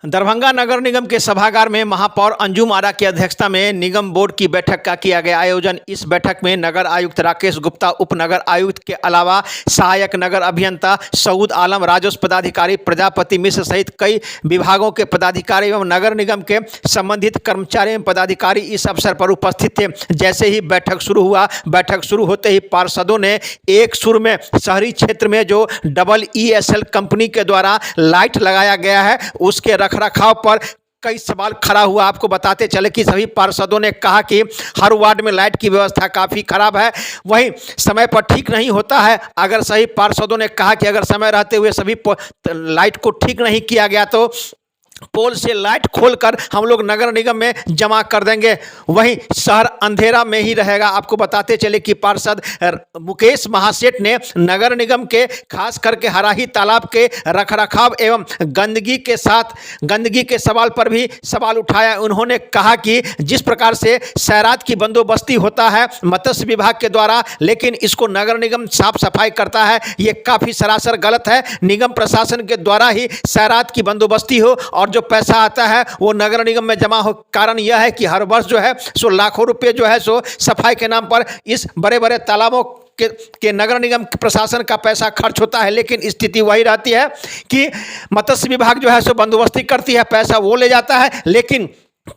दरभंगा नगर निगम के सभागार में महापौर अंजुम आरा की अध्यक्षता में निगम बोर्ड की बैठक का किया गया आयोजन। इस बैठक में नगर आयुक्त राकेश गुप्ता, उप नगर आयुक्त के अलावा सहायक नगर अभियंता सऊद आलम, राजस्व पदाधिकारी प्रजापति मिश्र सहित कई विभागों के पदाधिकारी एवं नगर निगम के संबंधित कर्मचारी एवं पदाधिकारी इस अवसर पर उपस्थित थे। जैसे ही बैठक शुरू हुआ, बैठक शुरू होते ही पार्षदों ने एक सुर में शहरी क्षेत्र में जो EESL कंपनी के द्वारा लाइट लगाया गया है उसके रखरखाव पर कई सवाल खड़ा हुआ। आपको बताते चले कि सभी पार्षदों ने कहा कि हर वार्ड में लाइट की व्यवस्था काफ़ी खराब है, वहीं समय पर ठीक नहीं होता है। अगर सही पार्षदों ने कहा कि अगर समय रहते हुए सभी लाइट को ठीक नहीं किया गया तो पोल से लाइट खोलकर हम लोग नगर निगम में जमा कर देंगे, वहीं शहर अंधेरा में ही रहेगा। आपको बताते चले कि पार्षद मुकेश महासेठ ने नगर निगम के खास करके हराही तालाब के रखरखाव एवं गंदगी के सवाल पर भी सवाल उठाया। उन्होंने कहा कि जिस प्रकार से सैरात की बंदोबस्ती होता है मत्स्य विभाग के द्वारा, लेकिन इसको नगर निगम साफ सफाई करता है, ये काफ़ी सरासर गलत है। निगम प्रशासन के द्वारा ही सैरात की बंदोबस्ती हो और जो पैसा आता है वो नगर निगम में जमा हो। कारण यह है कि हर वर्ष जो है सो लाखों रुपए जो है सो सफाई के नाम पर इस बड़े बड़े तालाबों के नगर निगम प्रशासन का पैसा खर्च होता है, लेकिन स्थिति वही रहती है कि मत्स्य विभाग जो है सो बंदोबस्ती करती है, पैसा वो ले जाता है, लेकिन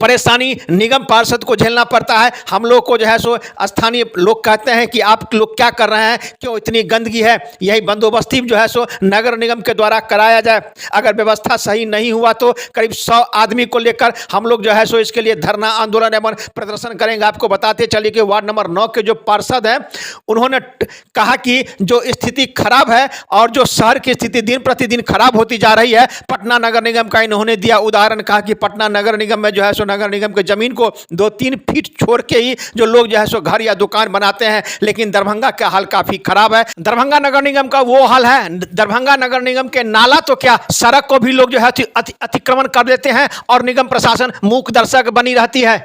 परेशानी निगम पार्षद को झेलना पड़ता है। हम लोग को जो है सो स्थानीय लोग कहते हैं कि आप लोग क्या कर रहे हैं, क्यों इतनी गंदगी है, यही बंदोबस्ती जो है सो नगर निगम के द्वारा कराया जाए। अगर व्यवस्था सही नहीं हुआ तो करीब 100 आदमी को लेकर हम लोग जो है सो इसके लिए धरना आंदोलन एवं प्रदर्शन करेंगे। आपको बताते चलिए कि वार्ड नंबर 9 के जो पार्षद हैं उन्होंने कहा कि जो स्थिति खराब है और जो शहर की स्थिति दिन प्रतिदिन खराब होती जा रही है, पटना नगर निगम का इन्होंने दिया उदाहरण। कहा कि पटना नगर निगम में जो है नगर निगम के जमीन को 2-3 फीट छोड़ के ही जो लोग जो है सो घर या दुकान बनाते हैं, लेकिन दरभंगा का हाल काफी खराब है। दरभंगा नगर निगम का वो हाल है, दरभंगा नगर निगम के नाला तो क्या सड़क को भी लोग जो है अतिक्रमण कर देते हैं और निगम प्रशासन मूक दर्शक बनी रहती है।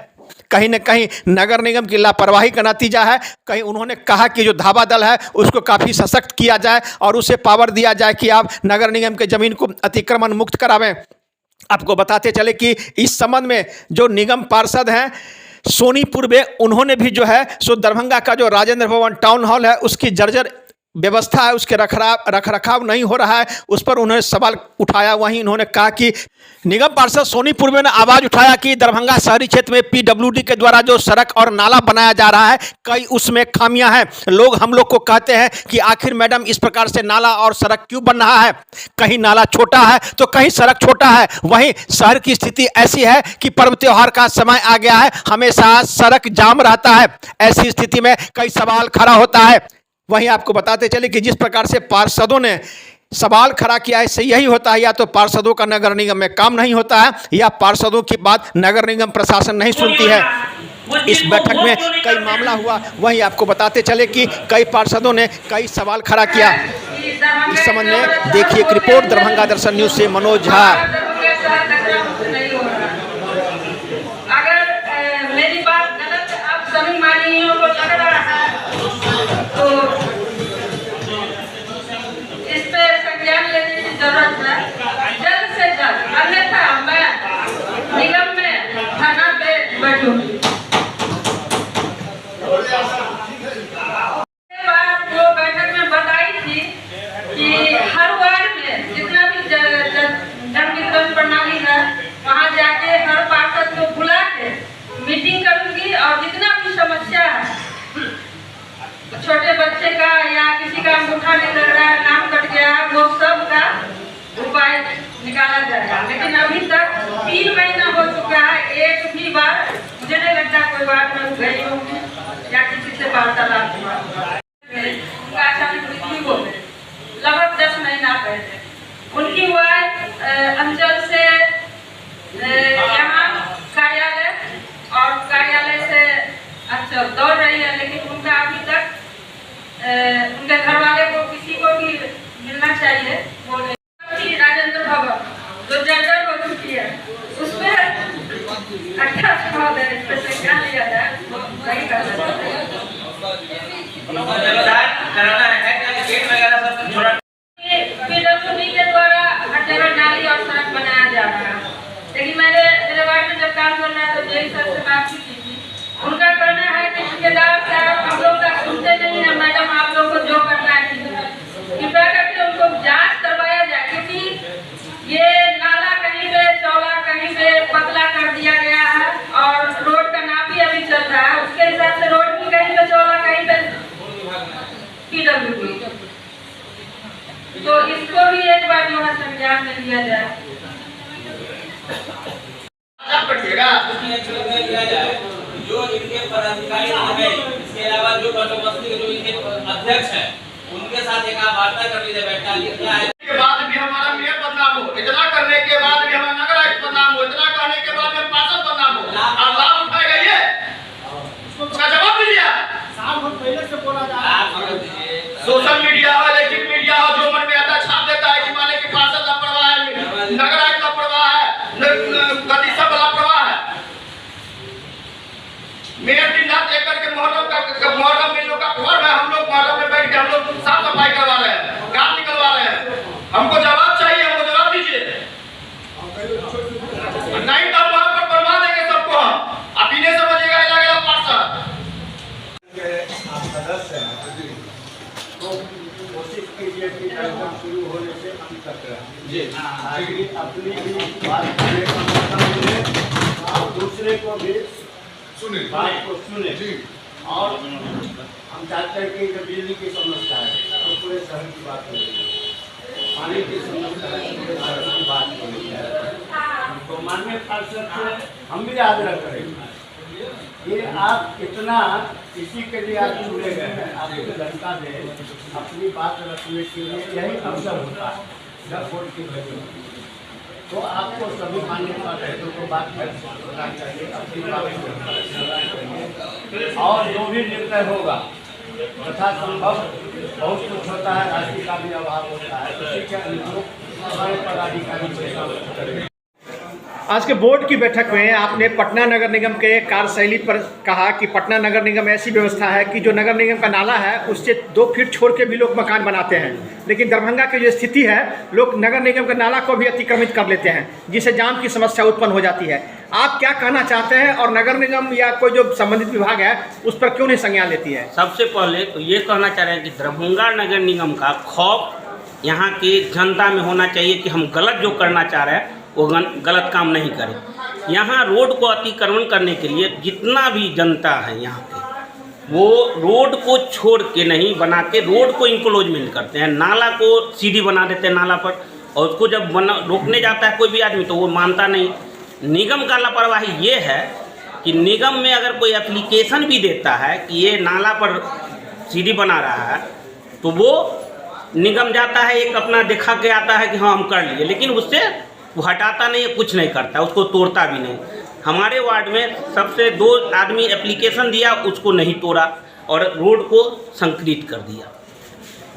कहीं न कहीं नगर निगम की लापरवाही का नतीजा है। कहीं उन्होंने कहा कि जो धावा दल है उसको काफ़ी सशक्त किया जाए और उसे पावर दिया जाए कि आप नगर निगम के जमीन को अतिक्रमण मुक्त करावें। आपको बताते चले कि इस संबंध में जो निगम पार्षद हैं सोनीपुर में, उन्होंने भी जो है सो दरभंगा का जो राजेंद्र भवन टाउन हॉल है उसकी जर्जर व्यवस्था है, उसके रखरखाव नहीं हो रहा है, उस पर उन्होंने सवाल उठाया। वहीं उन्होंने कहा कि निगम पार्षद सोनीपुर में ने आवाज़ उठाया कि दरभंगा शहरी क्षेत्र में PWD के द्वारा जो सड़क और नाला बनाया जा रहा है कई उसमें खामियां हैं। लोग हम लोग को कहते हैं कि आखिर मैडम इस प्रकार से नाला और सड़क क्यों बन रहा है, कहीं नाला छोटा है तो कहीं सड़क छोटा है। वहीं शहर की स्थिति ऐसी है कि पर्व त्योहार का समय आ गया है, हमेशा सड़क जाम रहता है। ऐसी स्थिति में कई सवाल खड़ा होता है। वहीं आपको बताते चले कि जिस प्रकार से पार्षदों ने सवाल खड़ा किया है, इससे यही होता है या तो पार्षदों का नगर निगम में काम नहीं होता है या पार्षदों की बात नगर निगम प्रशासन नहीं सुनती है। इस बैठक में कई मामला हुआ। वहीं आपको बताते चले कि कई पार्षदों ने कई सवाल खड़ा किया। इस संबंध में देखिए एक रिपोर्ट दरभंगा दर्शन न्यूज से मनोज झा। जरूरत है जल्द से जल्द, अन्यथा मैं निगम में थाना पे बैठूंगी। वो बैठक में बताई थी कि हर वार्ड में जितना भी जन वितरण प्रणाली है वहाँ जाके हर पार्षद को बुला के मीटिंग करूंगी और जितना भी समस्या है, छोटे बच्चे का या किसी का अंगूठा नहीं लग रहा है, नाम कट गया है, वो सब का उपाय निकाला जाएगा। लेकिन अभी तक 3 महीना हो चुका है, एक भी बार मुझे नहीं लगता कोई बात में गई होगी या किसी से वार्तालाप हुआ। उनका अचानक मृत्यु हो गई लगभग 10 महीना पहले। उनकी वाइफ अंचल से यहाँ कार्यालय और कार्यालय से अच्छा दौड़ रही है, लेकिन उनका अभी तक उनके घर वाले को किसी को भी मिलना चाहिए। बोले राजेंद्र भवन जो जर्जर हो चुकी है उसमें 28 क्या लिया जाए, सही कर सकते हैं। मीटर हुई। तो इसको भी एक बार जो है संज्ञान में लिया जाए। लिया जाए जो इनके पदाधिकारी है, इसके अलावा जो बंदोबस्ती के जो इनके अध्यक्ष हैं, उनके साथ एक वार्ता कर लीजिए। बैठा लिखना है के बाद भी हमारा मेयर बदनाम हो, इतना करने के बाद भी हमारा नगर आयुक्त बदनाम हो, इतना करने के बाद भी पार्षद बदनाम हो, और लाभ उठाएगा ये, उसका जवाब दीजिए। पहले से बोला जा रहा है। सोशल मीडिया हो, इलेक्ट्रिक मीडिया हो, जो मन में आता है छाप देता है कि माने कि पार्षद लापरवाह है, नगर आयुक्त लापरवाह है, गति सब लापरवाह है। मेयर दिन रात एक करके मुहर्रम में लोग का फॉर्म है, हम लोग मुहर्रम में बैठ के हम लोग साफ सफाई करवा रहे हैं, काम निकलवा रहे हैं। हमको जवाब चाहिए, हमको जवाब दीजिए, नहीं तो वहां पर बनवा देंगे सबको हम। आप इन्हें समझिएगा अलग अलग पार्षद आप सदस्य हैं तो कोशिश कीजिए कि कार्यक्रम शुरू होने से अंत तक रहे, ताकि अपनी भी बात करने का मौका मिले और दूसरे को भी बात को सुने। और हम चाहते हैं कि जो बिजली की समस्या है तो पूरे शहर की बात हो रही है, पानी की समस्या है पूरे शहर की बात हो रही है। तो माननीय पार्षद से हम भी आग्रह करेंगे कि आप इतना इसी के लिए आप जुड़े गए हैं, आपके जनता में अपनी बात रखने के लिए यही अवसर होता है जब वोट की वजह। तो आपको सभी मान्य पार्षदों को बात करना चाहिए, अपनी बात चाहिए, और जो भी निर्णय होगा तथा संभव बहुत कुछ होता है, राशि का भी अभाव होता है, इसी के अनुरूप हमारे पदाधिकारी करें। आज के बोर्ड की बैठक में आपने पटना नगर निगम के कार्यशैली पर कहा कि पटना नगर निगम ऐसी व्यवस्था है कि जो नगर निगम का नाला है उससे 2 फीट छोड़ के भी लोग मकान बनाते हैं, लेकिन दरभंगा की जो स्थिति है लोग नगर निगम के नाला को भी अतिक्रमित कर लेते हैं, जिससे जाम की समस्या उत्पन्न हो जाती है। आप क्या कहना चाहते हैं और नगर निगम या कोई जो संबंधित विभाग है उस पर क्यों नहीं संज्ञान लेती है? सबसे पहले तो ये कहना चाह रहे हैं कि दरभंगा नगर निगम का खौफ यहाँ की जनता में होना चाहिए कि हम गलत जो करना चाह रहे हैं वो गलत काम नहीं करें। यहाँ रोड को अतिक्रमण करने के लिए जितना भी जनता है यहाँ पे वो रोड को छोड़ के नहीं बना के रोड को इंक्लोजमेंट करते हैं, नाला को सीधी बना देते हैं नाला पर, और उसको जब रोकने जाता है कोई भी आदमी तो वो मानता नहीं। निगम का लापरवाही ये है कि निगम में अगर कोई एप्लीकेशन भी देता है कि ये नाला पर सीढ़ी बना रहा है तो वो निगम जाता है एक अपना दिखा के आता है कि हाँ हम कर लिए, लेकिन उससे वो हटाता नहीं है, कुछ नहीं करता, उसको तोड़ता भी नहीं। हमारे वार्ड में सबसे 2 आदमी एप्लीकेशन दिया, उसको नहीं तोड़ा और रोड को संक्रीट कर दिया।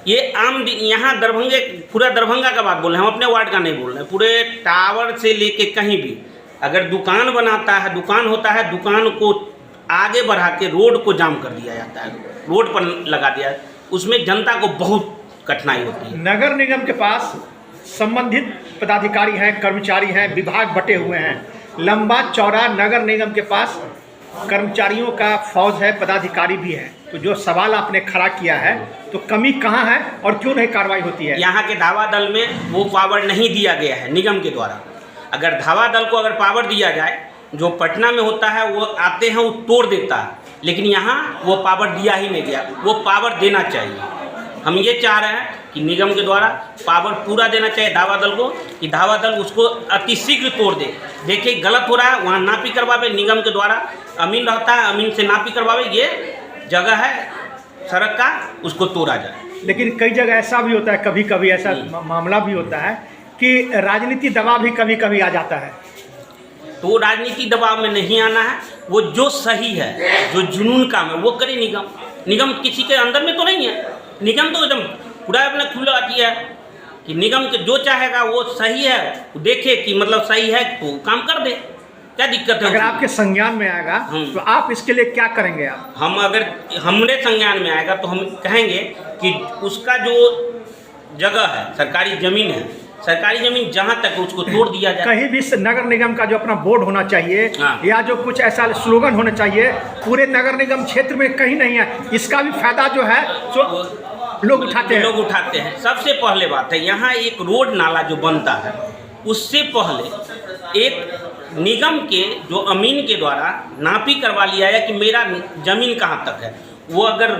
ये आम यहाँ दरभंगे पूरा दरभंगा का बात बोल रहे हैं, हम अपने वार्ड का नहीं बोल रहे हैं। पूरे टावर से लेके कहीं भी अगर दुकान बनाता है, दुकान होता है, दुकान को आगे बढ़ा के रोड को जाम कर दिया जाता है, रोड पर लगा दिया, उसमें जनता को बहुत कठिनाई होती है। नगर निगम के पास संबंधित पदाधिकारी हैं, कर्मचारी हैं, विभाग बटे हुए हैं, लंबा चौड़ा नगर निगम के पास कर्मचारियों का फौज है, पदाधिकारी भी है। तो जो सवाल आपने खड़ा किया है तो कमी कहाँ है और क्यों नहीं कार्रवाई होती है? यहाँ के धावा दल में वो पावर नहीं दिया गया है निगम के द्वारा। अगर धावा दल को अगर पावर दिया जाए, जो पटना में होता है वो आते हैं वो तोड़ देता है, लेकिन यहाँ वो पावर दिया ही नहीं गया, वो पावर देना चाहिए। हम ये चाह रहे हैं कि निगम के द्वारा पावर पूरा देना चाहिए धावा दल को, कि धावा दल उसको अतिशीघ्र तोड़ दे। देखिए गलत हो रहा है, वहाँ नापी करवावे, निगम के द्वारा अमीन रहता है, अमीन से नापी करवावे, ये जगह है सड़क का, उसको तोड़ा जाए। लेकिन कई जगह ऐसा भी होता है, कभी कभी ऐसा मामला भी होता है कि राजनीति दबाव भी कभी कभी आ जाता है। तो वो राजनीति दबाव में नहीं आना है, वो जो सही है, जो जुनून काम है वो करे निगम। निगम किसी के अंदर में तो नहीं है, निगम तो एकदम पूरा अपना खुला किया है कि निगम के जो चाहेगा वो सही है, वो देखे कि मतलब सही है तो काम कर दे, क्या दिक्कत है? अगर आपके संज्ञान में आएगा तो आप इसके लिए क्या करेंगे? आप हम अगर हमरे संज्ञान में आएगा तो हम कहेंगे कि उसका जो जगह है, सरकारी ज़मीन है, सरकारी ज़मीन जहाँ तक उसको तोड़ दिया जाए। कहीं भी नगर निगम का जो अपना बोर्ड होना चाहिए या जो कुछ ऐसा स्लोगन होना चाहिए, पूरे नगर निगम क्षेत्र में कहीं नहीं है। इसका भी फायदा जो है तो लोग उठाते हैं। सबसे पहले बात है, यहाँ एक रोड नाला जो बनता है उससे पहले एक निगम के जो अमीन के द्वारा नापी करवा लिया है कि मेरा ज़मीन कहाँ तक है। वो अगर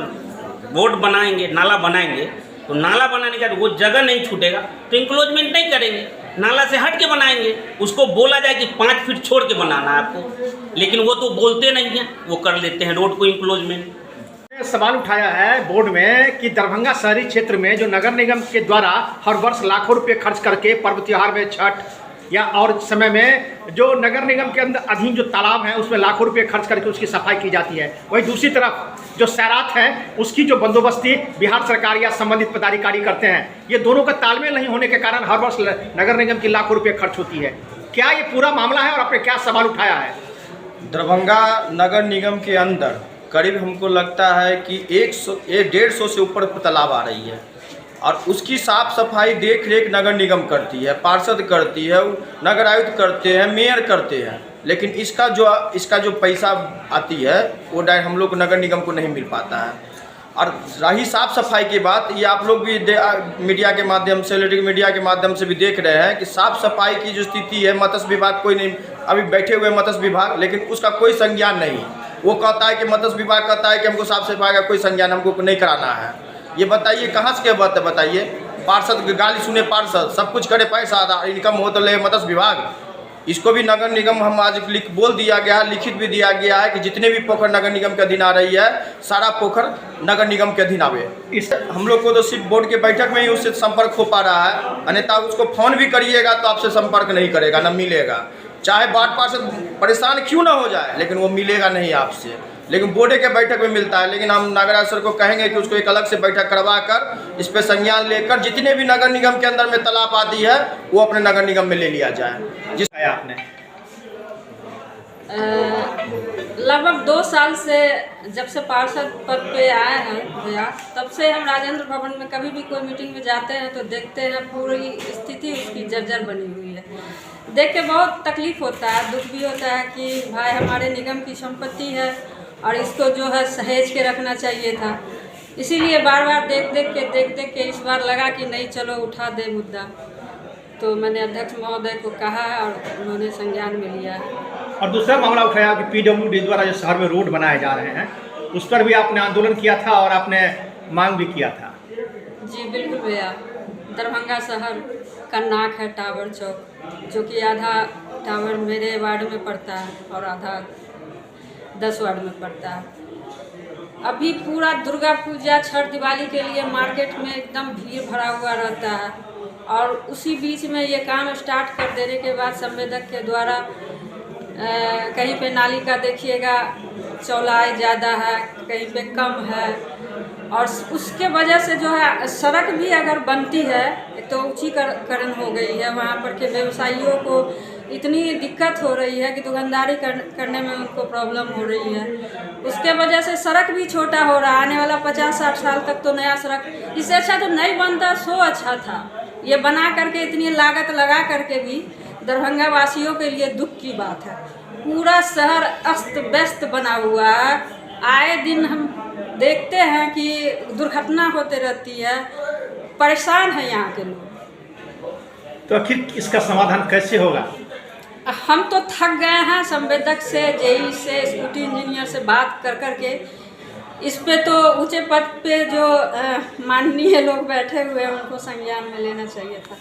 रोड बनाएंगे, नाला बनाएंगे, तो नाला बनाने का वो जगह नहीं छूटेगा तो इंक्लोजमेंट नहीं करेंगे, नाला से हट के बनाएंगे। उसको बोला जाए कि 5 फीट छोड़ के बनाना है आपको, लेकिन वो तो बोलते नहीं हैं, वो कर लेते हैं रोड को इंक्लोजमेंट। सवाल उठाया है बोर्ड में कि दरभंगा शहरी क्षेत्र में जो नगर निगम के द्वारा हर वर्ष लाखों रुपए खर्च करके पर्व त्योहार में छठ या और समय में जो नगर निगम के अंदर अधीन जो तालाब है उसमें लाखों रुपए खर्च करके उसकी सफाई की जाती है, वहीं दूसरी तरफ जो सैरात है उसकी जो बंदोबस्ती बिहार सरकार या संबंधित पदाधिकारी करते हैं। ये दोनों का तालमेल नहीं होने के कारण हर वर्ष नगर निगम की लाखों रुपये खर्च होती है। क्या ये पूरा मामला है और आपने क्या सवाल उठाया है? दरभंगा नगर निगम के अंदर करीब हमको लगता है कि 150 से ऊपर तालाब आ रही है और उसकी साफ सफाई देख रेख नगर निगम करती है, पार्षद करती है, नगर आयुक्त करते हैं, मेयर करते हैं, लेकिन इसका जो पैसा आती है वो डायरेक्ट हम लोग को नगर निगम को नहीं मिल पाता है। और रही साफ सफाई की बात, ये आप लोग भी मीडिया के माध्यम से, इलेक्ट्रिक मीडिया के माध्यम से भी देख रहे हैं कि साफ सफाई की जो स्थिति है, मत्स्य विभाग कोई नहीं, अभी बैठे हुए मत्स्य विभाग, लेकिन उसका कोई संज्ञान नहीं। वो कहता है कि मत्स्य विभाग कहता है कि हमको साफ सफाई का कोई संज्ञान हमको नहीं कराना है। ये बताइए कहाँ से क्या बात है, बताइए। पार्षद गाली सुने, पार्षद सब कुछ करे, पैसा इनकम हो तो ले मत्स्य विभाग। इसको भी नगर निगम हम आज बोल दिया गया है, लिखित भी दिया गया है कि जितने भी पोखर नगर निगम के अधीन आ रही है सारा पोखर नगर निगम के अधीन आवे। इस हम लोग को तो सिर्फ बोर्ड के बैठक में ही उससे संपर्क हो पा रहा है, अन्यथा उसको फोन भी करिएगा तो आपसे संपर्क नहीं करेगा, न मिलेगा। चाहे वार्ड पार्षद परेशान क्यों ना हो जाए, लेकिन वो मिलेगा नहीं आपसे, लेकिन बोर्ड के बैठक में मिलता है। लेकिन हम नगर आयुक्त सर को कहेंगे कि उसको एक अलग से बैठक करवा कर इस पर संज्ञान लेकर जितने भी नगर निगम के अंदर में तालाब आती है वो अपने नगर निगम में ले लिया जाए। जिस आपने लगभग 2 साल से जब से पार्षद पद पे आए हैं भैया, तब से हम राजेंद्र भवन में कभी भी कोई मीटिंग में जाते हैं तो देखते हैं पूरी स्थिति उसकी जर्जर बनी हुई है। देख के बहुत तकलीफ होता है, दुख भी होता है कि भाई हमारे निगम की संपत्ति है और इसको जो है सहेज के रखना चाहिए था। इसीलिए बार बार देख के इस बार लगा कि नहीं चलो उठा दे मुद्दा, तो मैंने अध्यक्ष महोदय को कहा है और उन्होंने संज्ञान में लिया है। और दूसरा मामला उठाया कि PWD द्वारा जो शहर में रोड बनाए जा रहे हैं उस पर भी आपने आंदोलन किया था और आपने मांग भी किया था। जी बिल्कुल भैया, दरभंगा शहर का नाक है टावर चौक, जो कि आधा टावर मेरे वार्ड में पड़ता है और आधा 10 वार्ड में पड़ता है। अभी पूरा दुर्गा पूजा, छठ, दिवाली के लिए मार्केट में एकदम भीड़ भरा हुआ रहता है और उसी बीच में ये काम स्टार्ट कर देने के बाद संवेदक के द्वारा कहीं पे नाली का देखिएगा चौड़ाई ज़्यादा है, कहीं पे कम है, और उसके वजह से जो है सड़क भी अगर बनती है तो ऊंचीकरण हो गई है, वहाँ पर के व्यवसायियों को इतनी दिक्कत हो रही है कि दुकानदारी करने में उनको प्रॉब्लम हो रही है। उसके वजह से सड़क भी छोटा हो रहा है। आने वाला 50-60 साल तक तो नया सड़क, इससे अच्छा तो नहीं बनता सो अच्छा था। ये बना करके इतनी लागत लगा करके भी दरभंगा वासियों के लिए दुख की बात है। पूरा शहर अस्त व्यस्त बना हुआ है, आए दिन हम देखते हैं कि दुर्घटना होते रहती है, परेशान है यहाँ के लोग। तो आखिर इसका समाधान कैसे होगा? हम तो थक गए हैं संवेदक से, जेई से, स्कूटी इंजीनियर से बात कर के। इस पे तो ऊंचे पद पे जो माननीय लोग बैठे हुए हैं उनको संज्ञान में लेना चाहिए था।